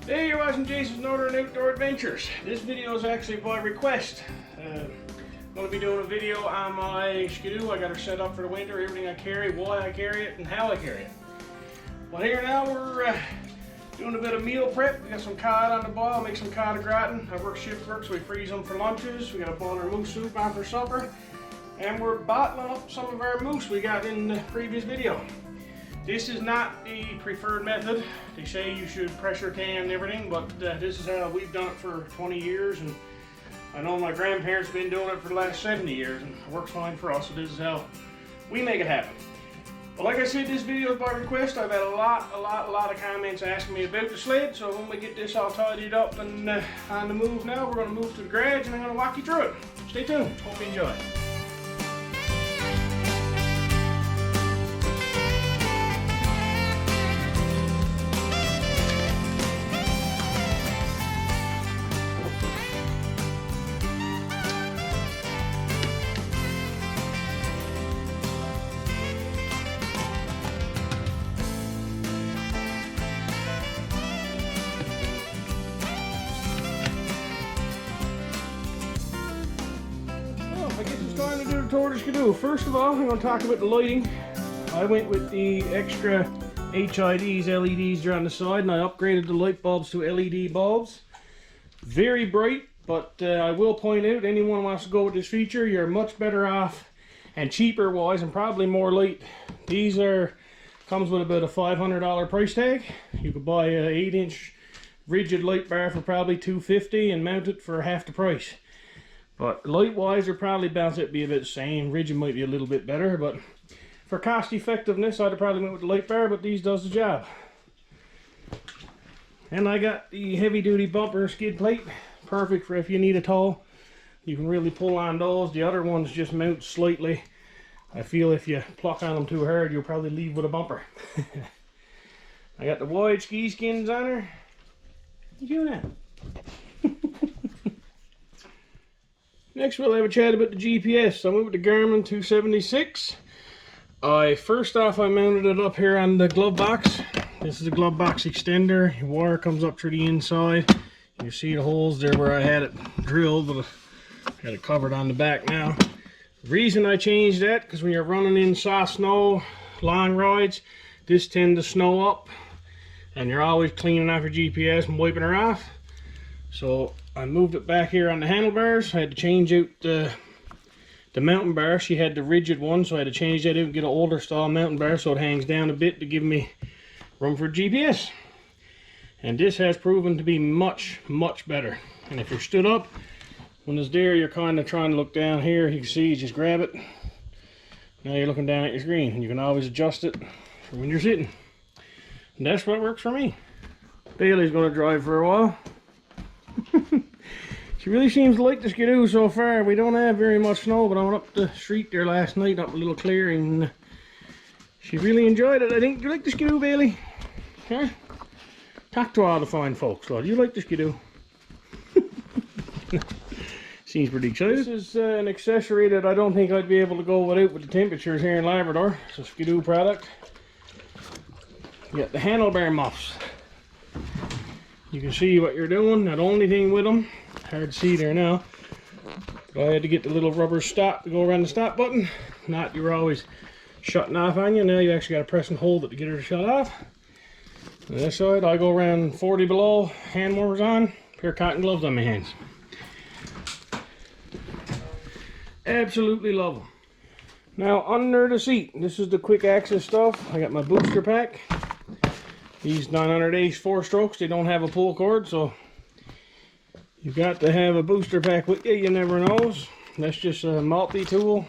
Hey, you're watching Jason's Northern Outdoor Adventures. This video is actually by request. I'm going to be doing a video on my skidoo. I got her set up for the winter, everything I carry, why I carry it, and how I carry it. But here now we're doing a bit of meal prep. We got some cod on the boil, make some cod au gratin. I work shift work, so we freeze them for lunches. We got a boiler moose soup on for supper. And we're bottling up some of our moose we got in the previous video. This is not the preferred method. They say you should pressure can and everything, but this is how we've done it for 20 years, and I know my grandparents have been doing it for the last 70 years, and it works fine for us, so this is how we make it happen. But like I said, this video is by request. I've had a lot of comments asking me about the sled, so when we get this all tidied up and on the move now, we're going to move to the garage and I'm going to walk you through it. Stay tuned. Hope you enjoy. Time to do the tour of the skidoo. First of all, I'm going to talk about the lighting. I went with the extra HIDs, LEDs there on the side, and I upgraded the light bulbs to LED bulbs. Very bright, but I will point out, anyone who wants to go with this feature, you're much better off and cheaper wise and probably more light. These comes with about a $500 price tag. You could buy an 8-inch rigid light bar for probably $250 and mount it for half the price. But light-wise, they're probably bound to be about the same. Rigid might be a little bit better, but for cost effectiveness, I'd have probably went with the light bar, but these does the job. And I got the heavy-duty bumper skid plate, perfect for if you need a tow. You can really pull on those. The other ones just mount slightly. I feel if you pluck on them too hard, you'll probably leave with a bumper. I got the wide ski skins on her. What are you doing that? Next we'll have a chat about the GPS. I went with the Garmin 276. First off, I mounted it up here on the glove box. This is the glove box extender. Your wire comes up through the inside. You see the holes there where I had it drilled, but I got it covered on the back now. The reason I changed that, because when you're running in soft snow, long rides, this tends to snow up, and you're always cleaning off your GPS and wiping her off. So I moved it back here on the handlebars. I had to change out the mountain bar. She had the rigid one, so I had to change that out and get an older style mountain bar so it hangs down a bit to give me room for GPS. And this has proven to be much better. And if you're stood up, when it's there, you're kind of trying to look down here. You can see, you just grab it. Now you're looking down at your screen, and you can always adjust it for when you're sitting. And that's what works for me. Bailey's going to drive for a while. She really seems to like the skidoo so far. We don't have very much snow, but I went up the street there last night, up a little clearing, and she really enjoyed it. I think. Do you like the skidoo, Bailey? Huh? Talk to all the fine folks, Lord. Do you like the skidoo? Seems pretty excited. This is an accessory that I don't think I'd be able to go without with the temperatures here in Labrador. It's a skidoo product. You got the handlebar muffs. You can see what you're doing. Not only thing with them, hard to see there now, but I had to get the little rubber stop to go around the stop button. Not you were always shutting off on you. Now you actually got to press and hold it to get her to shut off. On this side, I go around 40 below, hand warmers on, pair of cotton gloves on my hands. Absolutely love them. Now under the seat, this is the quick access stuff. I got my booster pack. These 900 4 strokes, they don't have a pull cord, so you've got to have a booster pack with you. You never knows. That's just a multi-tool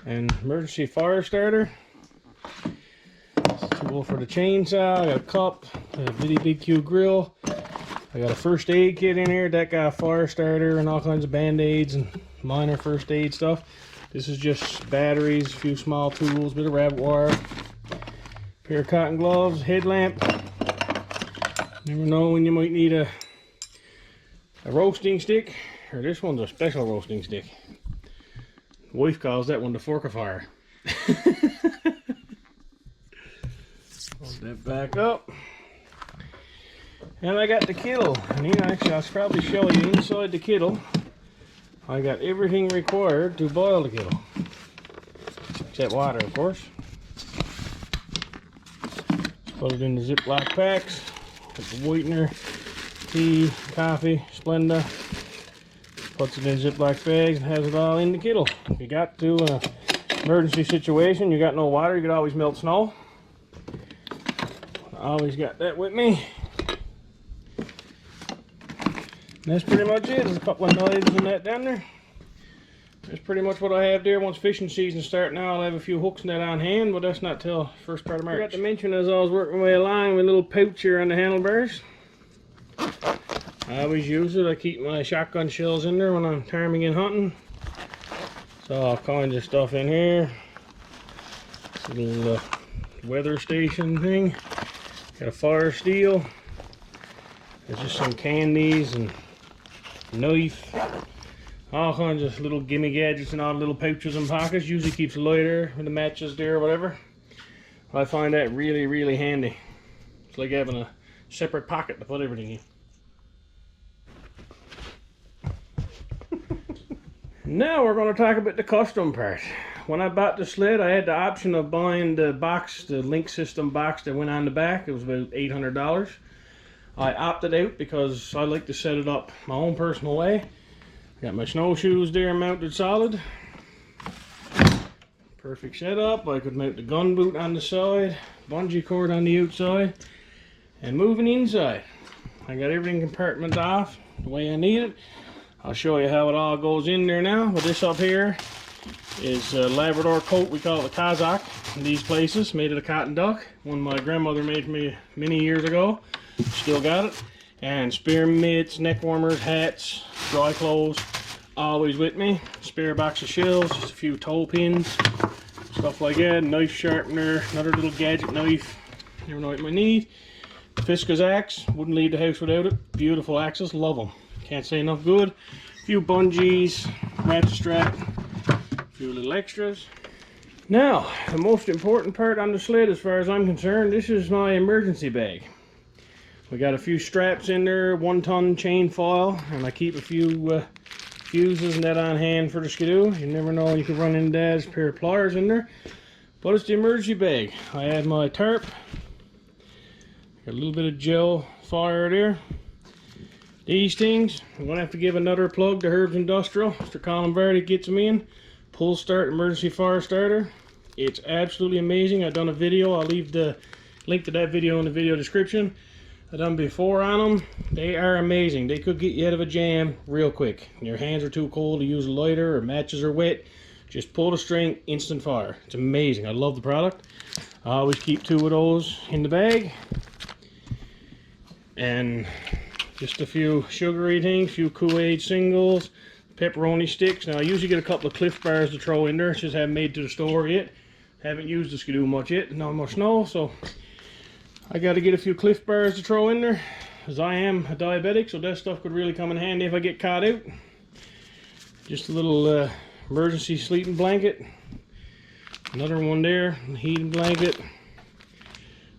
and emergency fire starter. It's a tool for the chainsaw. I got a cup, a bitty BQ grill. I got a first aid kit in here. That got a fire starter and all kinds of band-aids and minor first aid stuff. This is just batteries, a few small tools, bit of rabbit wire. Pair of cotton gloves, headlamp. Never know when you might need a roasting stick, or this one's a special roasting stick. The wife calls that one the fork of fire. Hold that back up. And I got the kettle, and here actually I'll probably show you inside the kettle. I got everything required to boil the kettle, except water, of course. Just put it in the Ziploc packs. Put the whitener, tea, coffee, Splenda. Puts it in Ziploc bags and has it all in the kettle. If you got to an emergency situation, you got no water, you could always melt snow. I always got that with me. And that's pretty much it. There's a couple of knives and that down there. That's pretty much what I have there. Once fishing season starts now, I'll have a few hooks and that on hand, but that's not till first part of March. I forgot to mention as I was working my way along with a little pouch here on the handlebars. I always use it. I keep my shotgun shells in there when I'm tarming and hunting. So all kinds of stuff in here. This little weather station thing. Got a fire steel. There's just some candies and knife. All kinds of little gimme gadgets and all the little pouches and pockets. Usually keeps a lighter with the matches there or whatever. I find that really, really handy. It's like having a separate pocket to put everything in. Now we're going to talk about the custom part. When I bought the sled, I had the option of buying the box, the link system box that went on the back. It was about $800. I opted out because I like to set it up my own personal way. Got my snowshoes there mounted solid. Perfect setup. I could mount the gun boot on the side, bungee cord on the outside, and moving inside. I got everything compartmented off the way I need it. I'll show you how it all goes in there now. But this up here is a Labrador coat. We call it a Kazakh in these places, made of a cotton duck. One my grandmother made for me many years ago. Still got it. And spear mitts, neck warmers, hats, dry clothes, always with me. Spare box of shells, just a few toe pins, stuff like that. Knife sharpener, another little gadget knife. Never know what you might need. Fiska's axe, wouldn't leave the house without it. Beautiful axes, love them. Can't say enough good. A few bungees, ratchet strap, a few little extras. Now, the most important part on the sled as far as I'm concerned, this is my emergency bag. We got a few straps in there, 1-ton chain foil, and I keep a few fuses and that on hand for the skidoo. You never know, you could run into that. There's a pair of pliers in there. But it's the emergency bag. I had my tarp, got a little bit of gel fire there. These things, I'm going to have to give another plug to Herb's Industrial. Mr. Colin Verdi gets them in. Pull start emergency fire starter. It's absolutely amazing. I've done a video. I'll leave the link to that video in the video description. I've done before on them. They are amazing. They could get you out of a jam real quick. Your hands are too cold to use a lighter or matches are wet. Just pull the string, instant fire. It's amazing. I love the product. I always keep 2 of those in the bag. And just a few sugary things, a few Kool-Aid singles, pepperoni sticks. Now I usually get a couple of Cliff Bars to throw in there. Just haven't made to the store yet. Haven't used the skidoo much yet. Not much snow, so I got to get a few Cliff Bars to throw in there. As I am a diabetic, so that stuff could really come in handy if I get caught out. Just a little emergency sleeping blanket. Another one there, a heating blanket.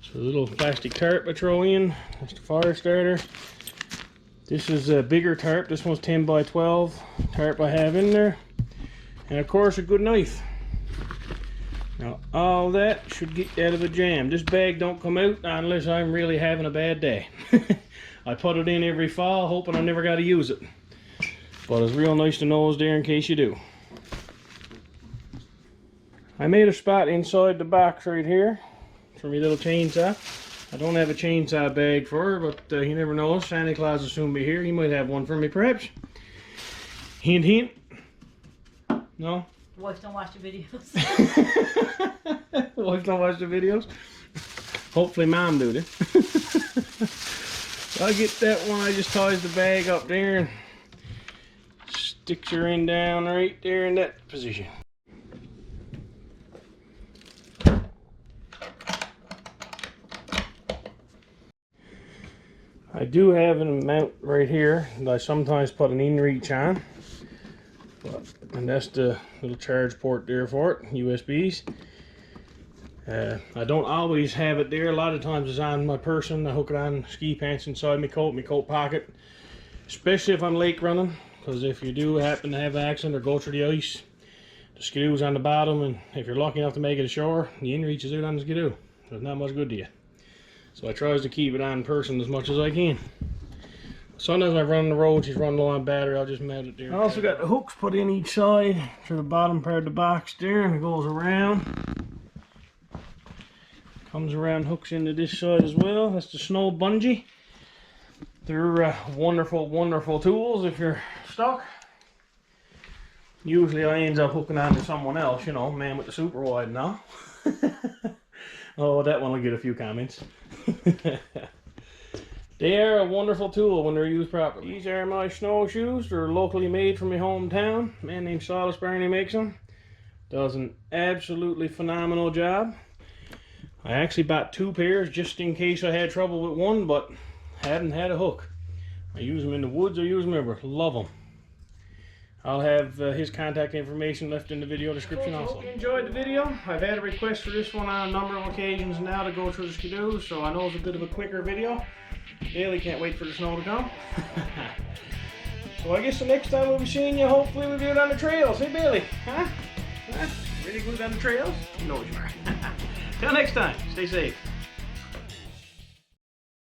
So a little plastic tarp I throw in. That's the fire starter. This is a bigger tarp. This one's 10 by 12 tarp I have in there. And of course a good knife. Now all that should get you out of a jam. This bag don't come out unless I'm really having a bad day. I put it in every fall hoping I never got to use it. But it's real nice to know it's there in case you do. I made a spot inside the box right here for my little chainsaw. I don't have a chainsaw bag for her, but you never know. Santa Claus will soon be here. He might have one for me, perhaps. Hint, hint. No? Wife don't watch the videos. Wife don't watch the videos? Hopefully mom do it. So I get that one. I just ties the bag up there and sticks her in down right there in that position. I do have a mount right here that I sometimes put an in-reach on, and that's the little charge port there for it, USBs. I don't always have it there. A lot of times it's on my person. I hook it on ski pants inside my coat pocket. Especially if I'm lake running, because if you do happen to have an accident or go through the ice, the skidoo's on the bottom, and if you're lucky enough to make it ashore, the in reaches out on the skidoo. There's not much good to you. So I tries to keep it on person as much as I can. Sometimes I run the road, she's running low on battery, I'll just mount it there. I also got the hooks put in each side to the bottom part of the box there, and it goes around. Comes around, hooks into this side as well. That's the snow bungee. They're wonderful, wonderful tools if you're stuck. Usually I end up hooking on to someone else, you know, man with the super wide now. Oh, that one will get a few comments. They are a wonderful tool when they're used properly. These are my snowshoes. They're locally made from my hometown. A man named SILAS Barney makes them. Does an absolutely phenomenal job. I actually bought 2 pairs just in case I had trouble with one, but hadn't had a hook. I use them in the woods, I use them everywhere. Love them. I'll have his contact information left in the video description also. Hope you enjoyed the video. I've had a request for this one on a number of occasions now to go through the skidoo, so I know it's a bit of a quicker video. Bailey can't wait for the snow to come. So I guess the next time we'll be seeing you, hopefully we'll be out on the trails. Hey Bailey, huh? Really good on the trails? You know what you are. Till next time, stay safe.